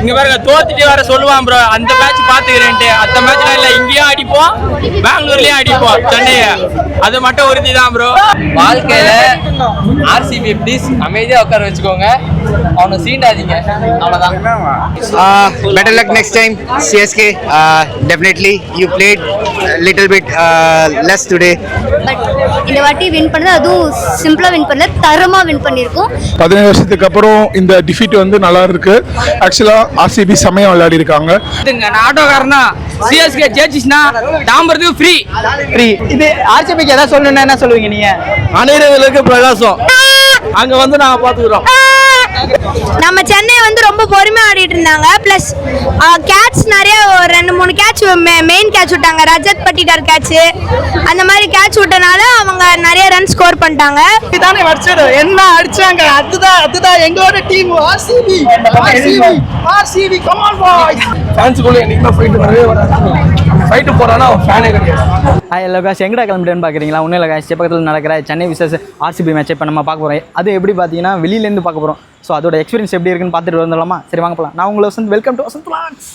இங்க பாருங்க தோத்துட்டு வர சொல்லுவான் ப்ரோ. அந்த மேட்ச் பாத்துக்கிறேன்ட்டு அந்த மேட்ச்ல இல்ல இங்கேயும் அடிப்போம் பெங்களூர்லயும் அடிப்போம் சென்னைய. அது மட்டும் உறுதி தான் ப்ரோ. வாழ்க்கையில ஆர்சிபி ப்ளீஸ் அமைதியா உட்கார வச்சுக்கோங்க, அவனை சீண்டாதீங்க, அவ்வளவுதான். Better luck next time, CSK. Definitely you played a little bit less today. But இந்த வாட்டி வின் பண்ணது அதுவும் சிம்பிளா வின் பண்ணல, தரமா வின் பண்ணிருக்கோம். 17 வருஷத்துக்கு அப்புறம் இந்த டிஃபீட் வந்து நல்லா இருக்கு. ஆக்சுவலா ஆர்சிபி செமையா விளையாடி இருக்காங்க. நான் ஆட்டோக்காரனா சிஎஸ்கே ஜெயிச்சிச்சுனா தாம்பரத்துக்கு ஃப்ரீ. இது ஆர்சிபிக்கு ஏதாவது சொல்லணும்னா என்ன சொல்லுவீங்க நீங்க? அனைவருக்கு பிரகாசம் அங்க வந்து நாங்க பாத்துக்கிறோம். நம்ம சென்னை வந்து ரொம்ப பொறுமையா ஆடிட்டு இருந்தாங்க. பிளஸ் கேட்ச் நிறைய 2-3 கேட்ச் மெயின் கேட்ச் விட்டாங்க. ரஜத் பட்டிதார் கேட்ச் அந்த மாதிரி கேட்ச் விட்டனால அவங்க நிறைய ரன் ஸ்கோர் பண்ணிட்டாங்க. இதானே வச்சது என்ன அடிச்சாங்க. அதுதான் எங்களோட team RCB come on boys. ஃபேன்ஸ்க்குள்ள என்னைக்குமே ஃபைட் நிறைய ஃபைட் போறானா ஃபேனே கிடையாது. ஹாய் எல்லா காசு எங்கடா கிளம்பிட்டேன்னு பார்க்குறீங்களா? ஒன்றும் இல்லை காசு பக்கத்தில் நடக்கிற சென்னை விசஸ் ஆர்சிபி மேட்ச் இப்போ நம்ம பார்க்க போகிறோம். அது எப்படி பார்த்தீங்கன்னா வெளியிலேருந்து பார்க்க போகிறோம். ஸோ அதோட எக்ஸ்பீரியன்ஸ் எப்படி இருக்குன்னு பார்த்துட்டு வந்துடலாமா? சரி வாங்க போகலாம். நான் உங்களை Vasanth, welcome to Vasanth vlogs.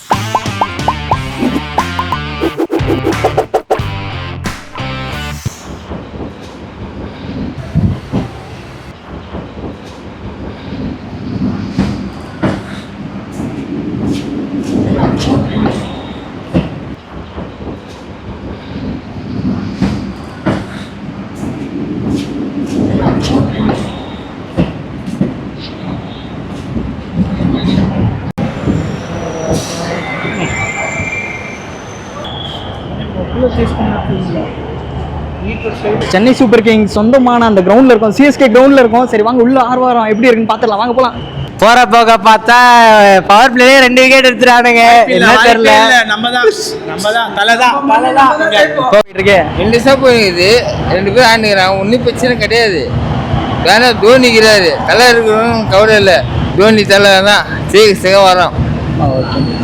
Chennai super Kings சொந்தமான அந்த கிரவுண்டில் இருக்கும், சிஎஸ்கே கிரவுண்டில் இருக்கும். சரி வாங்க உள்ள ஆர்வாரம் எப்படி இருக்குன்னு பார்த்துடலாம், வாங்க போகலாம். போற போக பார்த்தா பவர் பிளேயே 2 விக்கெட் எடுத்துறானுங்க. என்ன தெரியல, நம்ம தான் தலைதான் போயிட்டு இருக்கு. 2 நிமிஷம் போயிருக்குது, 2 பேர் ஆண்டுக்கிறாங்க, ஒன்றும் பிரச்சனை கிடையாது. வேணா தோனிக்கிறாரு, தலை இருக்கணும் கவலை இல்லை, தோனி தலை தான் சிக வரோம்.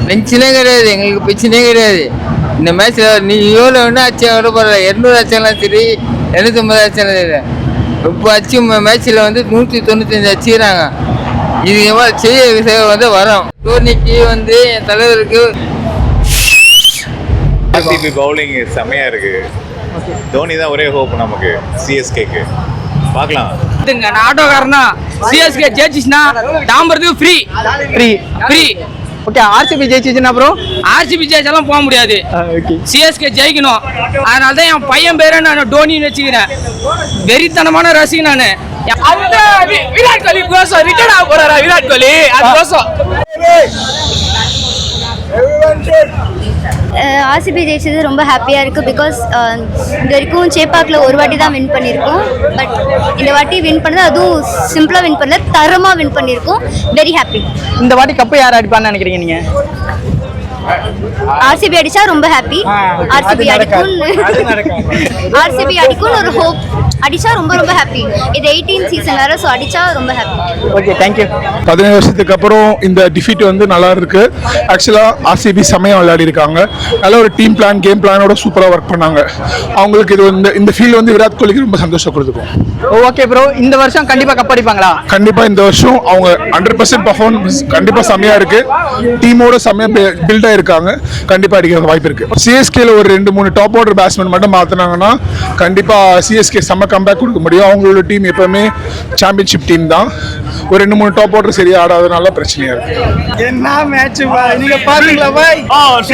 டென்ஷனே கிடையாது, எங்களுக்கு பிரச்சனையே கிடையாது. இந்த மேட்ச்சில் நீ எவ்வளோ வேணா அச்சா விட போகிற, 200 அச்சாலாம் சரி, 250 அச்சாலும் சரி. இப்போ அச்சு மேட்ச்சில் வந்து 195 அச்சுக்கிறாங்க. இது எவ்வளோ செய்ய வந்து வரோம். தோனிக்கு வந்து என் தலைவருக்கு ஆர்சிபி பவுலிங் செமையா இருக்கு. தோனி தான் ஒரே ஹோப் நமக்கு சிஎஸ்கேக்கு. பார்க்கலாம். நான் ஆட்டோக்காரனா சிஎஸ்கே ஜெயிச்சிச்சுனா தாம்பரத்துக்கு ஃப்ரீ. ஓகே, ஆர்சிபி ஜெயிச்சிச்சுன்னா ப்ரோ? ஆர்சிபி ஜெயிச்சாலும் போக முடியாது, சிஎஸ்கே ஜெயிக்கணும். அதனால தான் என் பையன் பேரை நான் டோனின்னு வச்சுக்கிறேன். வெறித்தனமான ரசிகன் நான். விராட் கோலி கோசம் ரிட்டர்ன் ஆக போறாரா? விராட் கோலி அது கோசம். ஆர்சிபி ஜெயிச்சது ரொம்ப ஹாப்பியாக இருக்குது. பிகாஸ் இது வரைக்கும் சேப்பாக்கில் ஒரு வாட்டி தான் வின் பண்ணியிருக்கோம். பட் இந்த வாட்டி வின் பண்ணது அதுவும் சிம்பிளாக வின் பண்ணல, தரமாக வின் பண்ணியிருக்கோம். Very happy. இந்த வாட்டி கப்பு யார் அடிப்பான்னு நினைக்கிறீங்க நீங்க? ஆர்சிபி அடிச்சா ரொம்ப ஹாப்பி. ஆர்சிபி அடிக்கும்னு ஒரு ஹோப். அடிச்சா ரொம்ப ஹாப்பி. இது 18th சீசன் வேற, ஸோ அடிச்சா ரொம்ப ஹாப்பி. Okay, thank you. 17 வருஷத்துக்கு அப்புறம் இந்த டிஃபீட் வந்து நல்லா இருக்கு. ஆக்சுவலா ஆர்சிபி செமையா விளையாடி இருக்காங்க. நல்ல ஒரு டீம் பிளான், கேம் பிளானோட சூப்பரா ஒர்க் பண்ணாங்க. அவங்களுக்கு இது இந்த ஃபீல் வந்து விராட் கோலிக்கு ரொம்ப சந்தோஷம் கொடுத்துக்கும். ஓகே ப்ரோ, இந்த வருஷம் கண்டிப்பா கப் அடிப்பாங்களா? கண்டிப்பா இந்த வருஷம் அவங்க 100% பர்ஃபார்மன்ஸ் கண்டிப்பா செமையா இருக்கு. டீமோட செமையா பில்ட் ஆயிருக்காங்க. கண்டிப்பா அடிக்க வாய்ப்பு இருக்கு. சிஎஸ்கேல ஒரு 2-3 டாப் ஆர்டர் பேட்ஸ்மேன் மட்டும் மாத்தினாங்கன்னா கண்டிப்பா சிஎஸ்கே செம்ம கம்பேக் கொடுக்க முடியும். அவங்களோட டீம் எப்பவுமே சாம்பியன்ஷிப் டீம் தான். ஒரு 2-3 டாப் ஆர்டர் சரியா ஆடாதனால பிரச்சனையா இருக்கு. என்ன மேட்ச் நீங்க பாத்தீங்களா பாய்?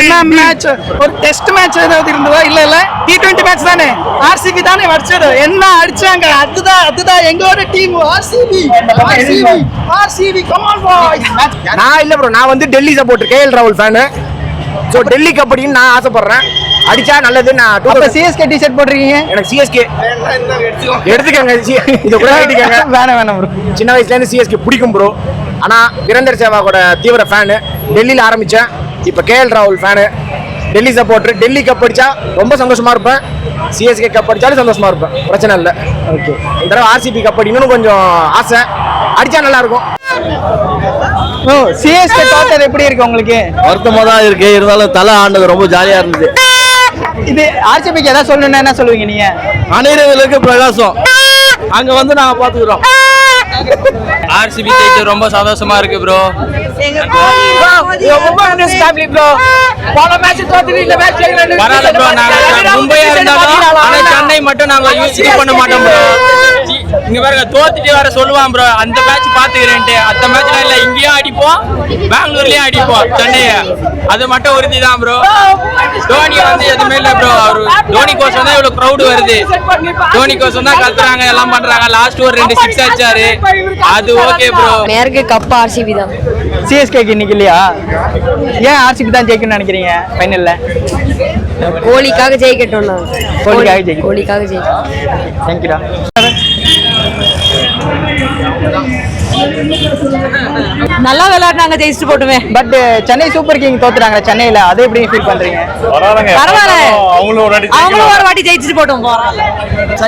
என்ன மேட்ச்? ஒரு டெஸ்ட் மேட்ச் ஏதாவது இருந்ததா? இல்ல T20 மேட்ச் தானே. ஆர்சிபி தானே வச்சது. என்ன அடிச்சாங்க. அதுதான் எங்களோட team RCB come on boys. நான் இல்ல ப்ரோ, நான் வந்து டெல்லி சப்போர்ட், கேஎல் ராகுல் ஃபேனு. ஸோ டெல்லி கப் அடின்னு நான் ஆசைப்படுறேன். அடிச்சா நல்லது. நான் சிஎஸ்கே டிஷர்ட் போட்டிருக்கீங்க? எனக்கு சிஎஸ்கே எடுத்துக்கங்க, இதை கூட எடுத்துக்கங்க. வேணாம் ப்ரோ. சின்ன வயசுலேருந்து சிஎஸ்கே பிடிக்கும் ப்ரோ. ஆனால் வீரேந்தர் சேவாகோட தீவிர ஃபேனு. டெல்லியில் ஆரம்பித்தேன், இப்போ கேஎல் ராகுல் ஃபேனு. டெல்லி சப்போர்ட்ரு. டெல்லி கப் அடித்தா ரொம்ப சந்தோஷமாக இருப்பேன். சிஎஸ்கே கப் அடித்தாலும் சந்தோஷமாக இருப்பேன், பிரச்சனை இல்லை. ஓகே, இந்த தடவை ஆர்சிபி கப் அடிக்கணும்னு கொஞ்சம் ஆசை. அடித்தா நல்லாயிருக்கும். ஓ, சிஎஸ்கே தோத்தது எப்படி இருக்கு உங்களுக்கு? வருத்தமாக தான் இருக்கு, இருந்தாலும் தலை ஆண்டது ரொம்ப ஜாலியாக இருந்தது. இது ஆர்சிபிக்கு ஏதாவது சொல்லணும்னா என்ன சொல்லுவீங்க நீங்க? அனைவருக்கு பிரகாசம் அங்க வந்து நாங்க பாத்துக்கிறோம். ஆர்சிபி ஜெயிச்சு ரொம்ப சந்தோஷமா இருக்கு ப்ரோ. பரவாயில்ல ப்ரோ, நாங்க மும்பையா இருந்தாலும் ஆனா சென்னை மட்டும் நாங்க யூஸ் பண்ண மாட்டோம் ப்ரோ. இங்க பாருங்க தோத்துட்டு வர சொல்லுவான் ப்ரோ, அந்த மேட்ச் பாத்துக்கிறேன்ட்டு. அந்த மேட்ச்ல இல்ல, இங்கேயும் அடிப்போம் பெங்களூர்லயும் அடிப்போம் சென்னைய. அது மட்டும் உறுதி தான் ப்ரோ. தோனி வந்து எதுவுமே இல்ல ப்ரோ. அவரு தோனி கோசம் தான் இவ்வளவு கிரௌட் வருது. தோனி கோசம் தான் கத்துறாங்க, எல்லாம் பண்றாங்க. லாஸ்ட் ஒரு 2 6 அடிச்சாரு, அது ஓகே ப்ரோ. நேருக்கு கப் ஆர்சிபி தான். சிஎஸ்கேக்கு இன்னைக்கு இல்லையா? ஏன் ஆர்சிபி தான் ஜெயிக்கணும்னு நினைக்கிறீங்க ஃபைனல்ல? கோலிக்காக ஜெயிக்கட்டும். கோலிக்காக ஜெயிக்கணும். கோலிக்காக ஜெயிக்கட்டும். தேங்க்யூடா. நல்லா விளையாடுறாங்க, ஜெயிச்சுட்டு போட்டுமே. பட் சென்னை சூப்பர் கிங் தோத்துறாங்க சென்னையில, அதை எப்படி ஃபீல் பண்றீங்க? பரவாயில்ல, அவங்களும் ஒரு வாட்டி ஜெயிச்சுட்டு போட்டோம்.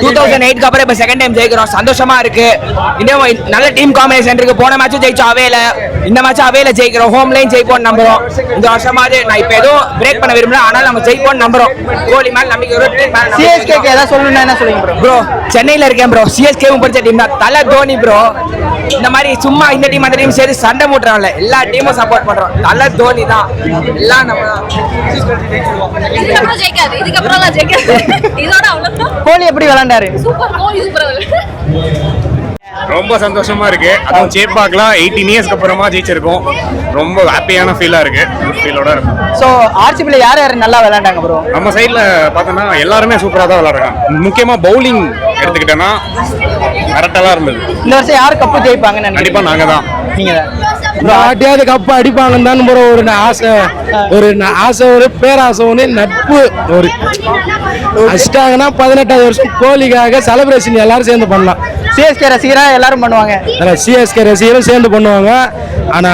2008க்கு அப்புறம் இப்ப செகண்ட் டைம் ஜெயிக்கிறோம், சந்தோஷமா இருக்கு. இன்னும் நல்ல டீம் காம்பினேஷன் இருக்கு. போன மேட்சும் ஜெயிச்சோம் அவேல, இந்த மேட்சும் அவேல ஜெயிக்கிறோம். ஹோம்லயும் ஜெயிப்போம் நம்புறோம். இந்த வருஷமாவது நான் இப்ப ஏதோ பிரேக் பண்ண விரும்பல, ஆனால் நம்ம ஜெயிப்போம் நம்புறோம். கோலி மேல நம்பிக்கை வரும். சிஎஸ்கேக்கு ஏதாவது சொல்லணும்னா என்ன சொல்லுங்க ப்ரோ? சென்னையில இருக்கேன் ப்ரோ. சிஎஸ்கேவும் படிச்ச டீம் தான். தல தோனி ப்ரோ. இந்த மாதிரி சும்மா இந்த டீம் அந்த டீம் சேர்த்து சண்டை மூட்டுறாங்கல்ல, எல்லா டீமும் சப்போர்ட் பண்றோம். தல தோனி தான், எல்லாம் நம்ம தான். இதுக்கப்புறம் ஜெயிக்காது, இதுக்கப்புறம் ஜெயிக்காது. இதோட அவ்வளவுதான். கோலி எப்படி விளையாண்டாரு? சூப்பர் கோலி, சூப்பரா. ரொம்ப சந்தோஷமா இருக்கு. அதுவும் சேப்பாக்கலாம் 18 இயர்ஸ்க்கு அப்புறமா ஜெயிச்சிருக்கோம். ரொம்ப ஹாப்பியான ஃபீலா இருக்கு. ஃபீலோட இருக்கும். ஸோ ஆர்சிபியில் யார் யார் நல்லா விளையாண்டாங்க ப்ரோ? நம்ம சைடில் பார்த்தோன்னா எல்லாருமே சூப்பராக தான் விளையாடுறாங்க. முக்கியமாக பவுலிங் எடுத்துக்கிட்டேன்னா கரெக்டாக இருந்தது. இந்த வருஷம் யார் கப்பு ஜெயிப்பாங்கன்னு கண்டிப்பாக நாங்கள் தான். நீங்கள் தான் ஆட்டியாவது கப்பு அடிப்பாங்கன்னு தான் ப்ரோ ஒரு ஆசை, ஒரு பேராசை ஒன்று, நட்பு ஒரு அடிச்சிட்டாங்கன்னா 18வது வருஷம் கோலிக்காக செலிப்ரேஷன் எல்லாரும் சேர்ந்து பண்ணலாம். சிஎஸ்கே ரசிகராக எல்லாரும் பண்ணுவாங்க. சிஎஸ்கே ரசிகரும் சேர்ந்து பண்ணுவாங்க. ஆனா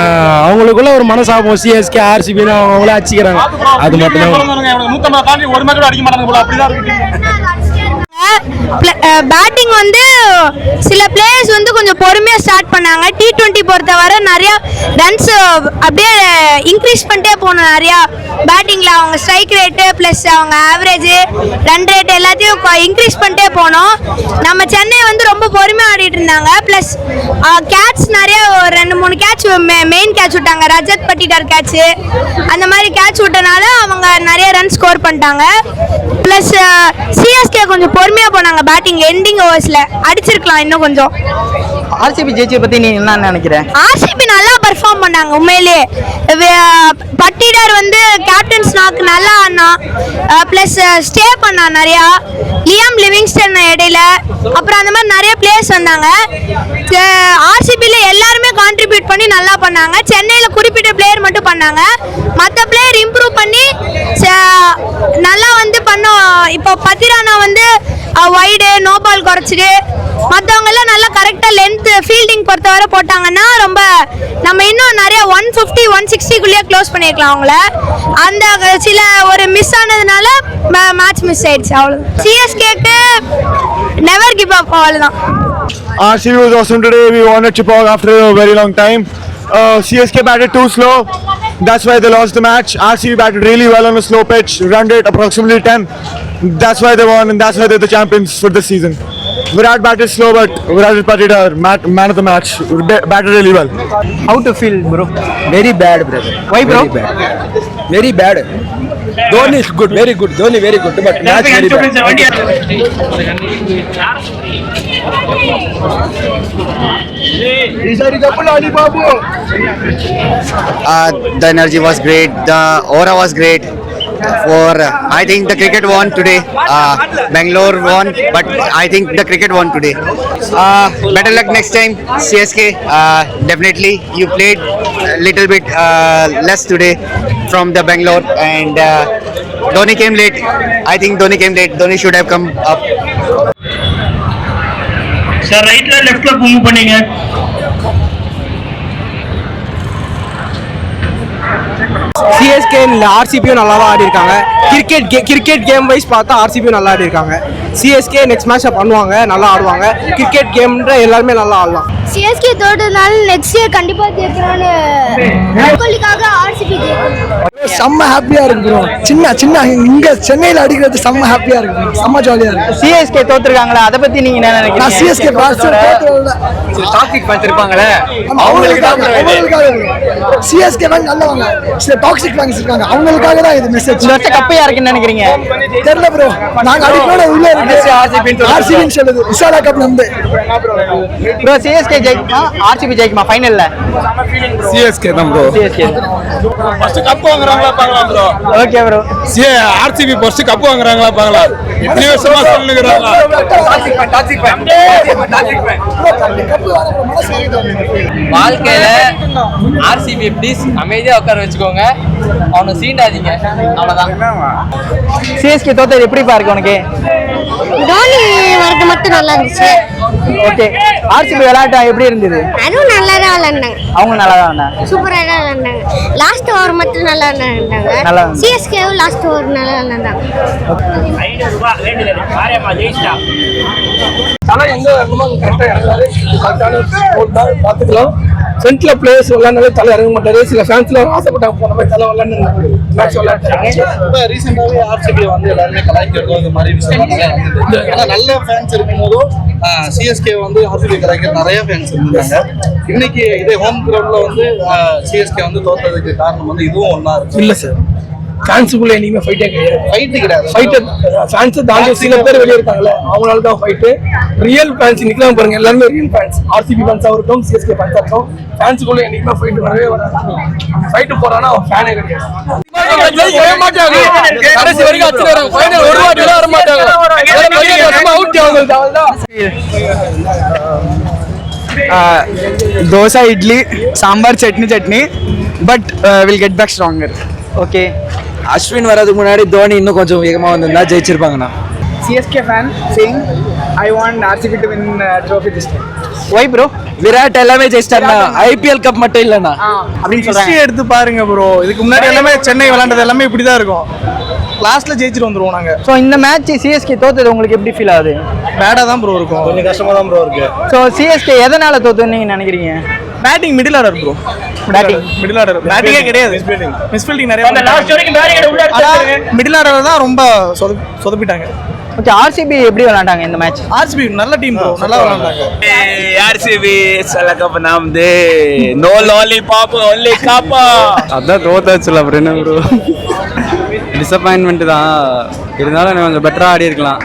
அவங்களுக்குள்ள ஒரு மனசாபம், சிஎஸ்கே ஆர்சிபின்னு அவங்கள அடிச்சுக்கிறாங்க. அது மட்டும் பேட்டிங் வந்து சில பிளேயர்ஸ் வந்து கொஞ்சம் பொறுமையா ஸ்டார்ட் பண்ணாங்க. T20 பொறுத்தவரை நிறைய ரன்ஸ் அப்படியே இன்க்ரீஸ் பண்ணிட்டே போனோம். நிறைய பேட்டிங்ல அவங்க ஸ்ட்ரைக் ரேட்டு பிளஸ் அவங்க ஆவரேஜ் ரன் ரேட் எல்லாத்தையும் இன்க்ரீஸ் பண்ணிட்டே போனோம். நம்ம சென்னை வந்து ரொம்ப பொறுமையா ஆடிட்டு இருந்தாங்க. பிளஸ் கேட்ச் நிறைய 2-3 கேட்ச் மெயின் கேட்ச் விட்டாங்க. ரஜத் பட்டிதார் கேட்ச், அந்த மாதிரி கேட்ச் விட்டனால அவங்க நிறைய ரன் ஸ்கோர் பண்ணிட்டாங்க. பிளஸ் சிஎஸ்கே கொஞ்சம் பொறுமையா போனாங்க. பேட்டிங் எண்டிங் ஓவர்ஸ்ல அடிச்சிருக்கலாம் இன்னும் கொஞ்சம். ஆர்சிபி ஜெயிச்சை பத்தி நீ என்ன நினைக்கிற? ஆர்சிபி நல்லா பெர்ஃபார்ம் பண்ணாங்க உண்மையிலேயே. பட்டிதார் வந்து கேப்டன்ஸ் நாக்கு நல்லா ஆனா, பிளஸ் ஸ்டே பண்ணா நிறையா. லியாம் லிவிங்ஸ்டன் இடையில, அப்புறம் அந்த மாதிரி நிறைய பிளேயர்ஸ் வந்தாங்க. ஆர்சிபில எல்லாருமே கான்ட்ரிபியூட் பண்ணி நல்லா பண்ணாங்க. சென்னையில குறிப்பிட்ட பிளேயர் மட்டும் பண்ணாங்க. மற்ற பிளேயர் இம்ப்ரூவ் பண்ணி நல்லா வந்து பண்ணோம். இப்போ பத்திரானா வந்து வைடு நோ பால் குறைச்சிட்டு, மற்றவங்க எல்லாம் நல்லா கரெக்டாக லென்த் ஃபீல்டிங் பொறுத்தவரை போட்டாங்கன்னா ரொம்ப நம்ம இன்னும் நிறைய 150 160க்குள்ளேயே க்ளோஸ் பண்ணியிருக்கலாம் அவங்கள. அந்த சில ஒரு மிஸ் ஆனதுனால மேட்ச் மிஸ் ஆயிடுச்சு, அவ்வளோ. சிஎஸ்கேக்கு நெவர் கிவ் அப், அவ்வளோதான். RCB was awesome today. We won at Chippewa after a very long time. CSK batted too slow. That's why they lost the match. RCB batted really well on a slow pitch. Run rate approximately 10. That's why they won, and that's why they're the champions for this season. Virat batted slow, but Virat Patidar, man of the match, batted really well. How to feel bro? Very bad, brother. Why bro? Very bad. Dhoni is good, very good. Dhoni very good, but match very bad. The energy was great. The aura was great. I think the cricket won today. Bangalore won, but I think the cricket won today. Better luck next time, CSK. Definitely, you played a little bit less today from the Bangalore, and Dhoni came late. I think Dhoni came late. Dhoni should have come up. Sir, right la left la move பண்ணீங்க. CSK இல்லை, ஆர்சிபியும் நல்லா தான் ஆடி இருக்காங்க. Cricket game wise பார்த்தா ஆர்சிபியும் நல்லா ஆடி இருக்காங்க. CSK next மேட்சை பண்ணுவாங்க, நல்லா ஆடுவாங்க. கிரிக்கெட் கேம்ன்ற எல்லாருமே நல்லா ஆடலாம். சிஎஸ்கே தோட்டதுனால நெக்ஸ்ட் இயர் கண்டிப்பாக ஜெயிக்கணும்னு கோலிக்காக ஆர்சிபி ஜெயிக்கணும். செம்ம ஹாப்பியா இருக்கு ப்ரோ. சின்ன இங்க சென்னையில அடிக்கிறது செம்ம ஹாப்பியா இருக்கு, செம்ம ஜாலியா இருக்கு. சிஎஸ்கே தோத்துருக்காங்களா, அதை பத்தி நீங்க என்ன நினைக்கிறீங்க? நான் சிஎஸ்கே டாக்ஸிக் ஃபேன்ஸ் இருப்பாங்களே சிஎஸ்கே தான் நல்லவங்க, சில டாக்ஸிக் ஃபேன்ஸ் இருக்காங்க, அவங்களுக்காக தான் இது மெசேஜ். இந்த வருஷம் கப்பையா இருக்குன்னு நினைக்கிறீங்க? தெரியல ப்ரோ, நாங்க அடிக்கோட உள்ள இருக்கு ஆர்சிபின்னு சொல்லுது விசாலா கப்ல இருந்து. ப்ரோ சிஎஸ்கே ஜெயிக்குமா ஆர்சிபி ஜெயிக்குமா ஃபைனல்ல? சிஎஸ்கே தான் ப்ரோ. சிஎஸ்கே ஃபர்ஸ்ட் கப் வாங்குறாங்களா பார்க்கலாம் bro. Okay bro. RCB first cup வாங்குறாங்களா பார்க்கலாம். இத்தனை வருஷமா சொல்லுங்கறாங்க. வாழ்க்கையில ஆர்சிபி ப்ளீஸ் அமைதியா உட்கார வச்சுக்கோங்க, அவனை சீண்டாதீங்க, அவ்வளவுதான். சிஎஸ்கே தோத்தது எப்படிப்பா இருக்கு உனக்கு? தோனி வரது மட்டும் நல்லா இருந்துச்சு. ஓகே, ஆர்சிபி விளையாட்டம் எப்படி இருந்தது? அதுவும் நல்லா தான் விளையாண்டாங்க, அவங்க நல்லா தான் விளையாண்டாங்க, சூப்பராக தான் விளையாண்டாங்க. லாஸ்ட் ஓவர் மட்டும் நல்லா விளையாண்டாங்க. நல்லா சிஎஸ்கேவும் லாஸ்ட் ஓவர் நல்லா விளையாண்டாங்க. பாத்துக்கலாம். ஃப்ரண்ட்ல பிளேயர்ஸ் விளையாண்டாலே தலை இறங்க மாட்டாரு. சில ஃபேன்ஸ்ல ஆசைப்பட்டாங்க போன மாதிரி தலை விளையாண்டு மேட்ச் விளையாடுறாங்க. இப்போ ரீசெண்டாகவே ஆர்சிபி வந்து எல்லாருமே கலாய்க்கிறதோ இந்த மாதிரி விஷயம் ஏன்னா நல்ல ஃபேன்ஸ் இருக்கும் போதும் சிஎஸ்கே வந்து ஆர்சிபி கலாய்க்கிற நிறைய ஃபேன்ஸ் இருந்தாங்க. இன்னைக்கு இதே ஹோம் கிரவுண்ட்ல வந்து சிஎஸ்கே வந்து தோற்றதுக்கு காரணம் வந்து இதுவும் ஒன்றா இருக்கு. இல்ல சார், ஃபேன்ஸுக்குள்ள இனிமே ஃபைட்டே கிடையாது. ஃபைட்டு கிடையாது, ஃபைட்டு ஃபேன்ஸை தாண்டி சில பேர் வெளியே இருக்காங்கல்ல, அவங்களால தான் ஃபைட்டு. ரியல் ஃபேன்ஸ் நிற்கலாம் பாருங்க, எல்லாருமே ரியல் ஃபேன்ஸ். ஆர்சிபி ஃபேன்ஸாக இருக்கட்டும், சிஎஸ்கே ஃபேன்ஸாக இருக்கட்டும், ஃபேன்ஸுக்குள்ள என்னைக்குமே ஃபைட்டு வரவே வராது. ஃபைட்டு போறானா அவன் ஃபேனே கிடையாது. கடைசி வரைக்கும் அடிச்சுறாங்க, ஃபைனல் ஒரு வாட்டி வர மாட்டாங்க. Dosa idli sambar chutney but will get back stronger. Okay, Ashwin வரதுக்கு முன்னாடி தோனி இன்னும் கொஞ்சம் வேகமா வந்திருந்தா ஜெயிச்சிருப்பாங்கண்ணா. CSK fan saying I want RCB to win trophy this time. Why bro? Virat எல்லாமே ஜெயிச்சிட்டாருண்ணா, ஐபிஎல் கப் மட்டும் இல்லைண்ணா அப்படின்னு சொல்றாங்க. எடுத்து பாருங்க ப்ரோ, இதுக்கு முன்னாடி எல்லாமே சென்னை விளையாண்டது எல்லாமே இப்படி தான் இருக்கும். லாஸ்ட்ல ஜெயிச்சிட்டு வந்துருவோம் நாங்க. ஸோ இந்த மேட்ச் சிஎஸ்கே தோத்தது உங்களுக்கு எப்படி ஃபீல் ஆகுது? பேடா தான் ப்ரோ இருக்கும், கொஞ்சம் கஷ்டமா தான் ப்ரோ இருக்கு. ஸோ சிஎஸ்கே எதனால தோத்துன்னு நீங்க நினைக்கிறீங்க? Batting middle order bro, middle order பேட்டிங்கே கிடையாது, மிஸ் ஃபீல்டிங் நிறைய. மிடில் ஆர்டர் தான் ரொம்ப சொதப்பிட்டாங்க. ஓகே, ஆர்சிபி எப்படி விளையாண்டாங்க இந்த மேட்ச்? ஆர்சிபி நல்ல டீம் ப்ரோ, நல்லா விளையாண்டாங்க. ஆர்சிபி சாலா கப் நாம் தே நோ லாலிபாப் ஒன்லி கப். அதான் தோத்தாச்சுல, அப்புறம் என்ன ப்ரோ? டிசப்பாயின்மெண்ட் தான், இருந்தாலும் கொஞ்சம் பெட்டராக ஆடி இருக்கலாம்.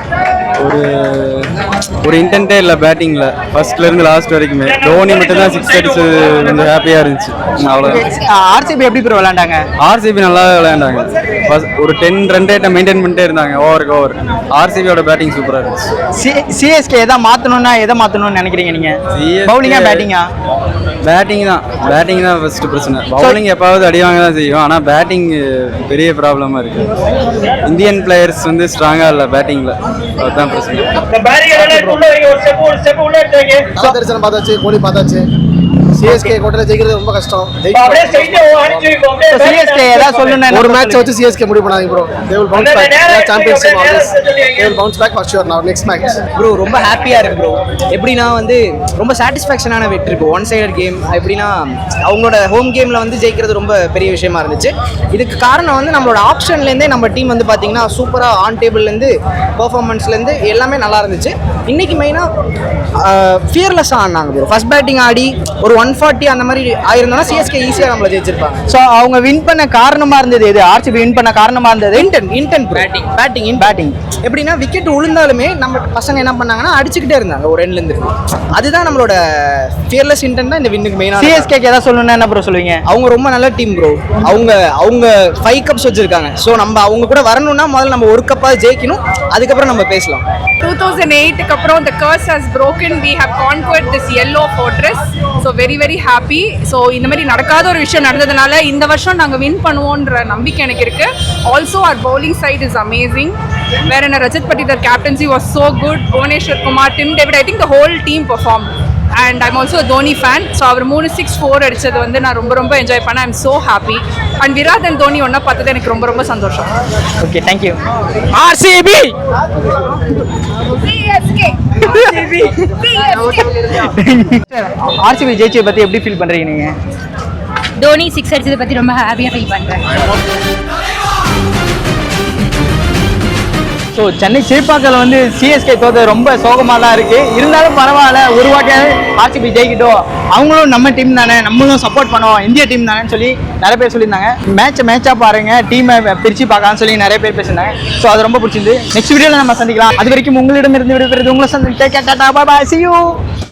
ஒரு இன்டென்ட்டே இல்லை பேட்டிங்கில், ஃபர்ஸ்ட்லேருந்து லாஸ்ட் வரைக்குமே. தோனி மட்டும் தான் 6 அடிச்சது கொஞ்சம் ஹாப்பியாக இருந்துச்சு, அவ்வளோதான். ஆர்சிபி எப்படி ப்ரோ விளையாண்டாங்க? ஆர்சிபி நல்லா விளையாண்டாங்க, ஒரு 10 ரன் ரேட்டை மெயின்டைன் பண்ணிட்டே இருந்தாங்க ஓவருக்கு ஓவர். ஆர்சிபியோட பேட்டிங் சூப்பராக இருந்துச்சு. சிஎஸ்கே எதை மாற்றணும்னா எதை மாற்றணும்னு நினைக்கிறீங்க நீங்கள்? பவுலிங்கா பேட்டிங்கா? பேட்டிங் தான் ஃபர்ஸ்ட் பிரச்சனை. பவுலிங் எப்பாவது அடி வாங்க தான் செய்யும், ஆனால் பேட்டிங் பெரிய ப்ராப்ளமாக இருக்குது. இந்தியன் பிளேயர்ஸ் வந்து ஸ்ட்ராங்காக இல்லை பேட்டிங்கில், அதுதான் பிரச்சனை. தரிசனம் பார்த்தாச்சு, கோலி பார்த்தாச்சு. சிஎஸ்கே கோட்டையில் ஜெயிக்கிறது ரொம்ப கஷ்டம். சிஎஸ்கே ஏதாவது சொல்லணும்னா ஒரு மேட்ச் வச்சு சிஎஸ்கே முடிவு பண்ணாதீங்க bro. they will bounce back. championship always they will bounce back for sure now next match. Bro ரொம்ப ஹாப்பியாக இருக்கு ப்ரோ. எப்படின்னா வந்து ரொம்ப சாட்டிஸ்ஃபேக்ஷனான வெற்றி இப்போ ஒன் சைடட் கேம். எப்படின்னா அவங்களோட ஹோம் கேமில் வந்து ஜெயிக்கிறது ரொம்ப பெரிய விஷயமா இருந்துச்சு. இதுக்கு காரணம் வந்து நம்மளோட ஆப்ஷன்லேருந்தே நம்ம டீம் வந்து பார்த்தீங்கன்னா சூப்பராக ஆன் டேபிள்லேருந்து பர்ஃபார்மன்ஸ்லேருந்து எல்லாமே நல்லா இருந்துச்சு. இன்னைக்கு மெயினாக ஃபியர்லெஸ்ஸாக ஆடினாங்க ப்ரோ. ஃபர்ஸ்ட் பேட்டிங் ஆடி ஒரு 140 அந்த மாதிரி ஆயிருந்தோம்னா சிஎஸ்கே ஈஸியாக நம்மளை ஜெயிச்சிருப்பாங்க. ஸோ அவங்க வின் பண்ண காரணமாக இருந்தது எது? ஆர்சிபி வின் பண்ண காரணமாக இருந்தது இன்டென்ட் பேட்டிங். எப்படின்னா விக்கெட் விழுந்தாலுமே நம்ம பசங்க என்ன பண்ணாங்கன்னா அடிச்சுக்கிட்டே இருந்தாங்க ஒரு எண்ட்லேருந்து. அதுதான் நம்மளோட ஃபியர்லெஸ் இன்டென்ட் தான் இந்த வின்னுக்கு மெயினாக. சிஎஸ்கேக்கு ஏதாவது சொல்லணும்னா என்ன ப்ரோ சொல்லுவீங்க? அவங்க ரொம்ப நல்ல டீம் ப்ரோ. அவங்க 5 கப்ஸ் வச்சிருக்காங்க. ஸோ நம்ம அவங்க கூட வரணும்னா முதல்ல நம்ம ஒரு கப்பாவது ஜெயிக்கணும், அதுக்கப்புறம் நம்ம பேசலாம். 2008 அப்புறம் the curse has broken. We have conquered this yellow fortress. So very very happy. So இந்த மாதிரி நடக்காத ஒரு விஷயம் நடந்ததுனால இந்த வருஷம் நாங்கள் வின் பண்ணுவோன்ற நம்பிக்கை எனக்கு இருக்கு. Also our bowling side is amazing. Wherein Rajat Patidar captaincy was so good. Bhuvaneshwar Kumar, Tim David, I think the whole team performed. And I'm also a Dhoni fan. So அவர் 3-6-4 அடிச்சது வந்து நான் ரொம்ப enjoy பண்ணேன். I'm so happy. And Virat and Dhoni ஒன்றா பார்த்தது எனக்கு ரொம்ப சந்தோஷம். Okay, thank you. ஆர்சிபி ஆர்சிபி ஜெயிச்சதை பற்றி எப்படி ஃபீல் பண்ணுறீங்க நீங்கள்? தோனி 6 அடிச்சதை பற்றி ரொம்ப ஹாப்பியாக ஃபீல் பண்ணுறேன். ஸோ சென்னை சேப்பாக்கில் வந்து சிஎஸ்கே தோற்றது ரொம்ப சோகமாக தான் இருக்குது. இருந்தாலும் பரவாயில்ல, ஒரு வாட்டியாவது ஆர்சிபி ஜெயிக்கிட்டோம், அவங்களும் நம்ம டீம் தானே, நம்மளும் சப்போர்ட் பண்ணுவோம், இந்திய டீம் தானேன்னு சொல்லி நிறைய பேர் சொல்லியிருந்தாங்க. மேட்சாக பாருங்கள், டீமை பிரித்து பார்க்கலாம்னு சொல்லி நிறைய பேர் பேசியிருந்தாங்க. ஸோ அது ரொம்ப பிடிச்சிருந்து. நெக்ஸ்ட் வீடியோவில் நம்ம சந்திக்கலாம். அது வரைக்கும் உங்களிடமிருந்து விடைபெறுவது உங்களை சந்திக்க. Tata, bye bye, see you.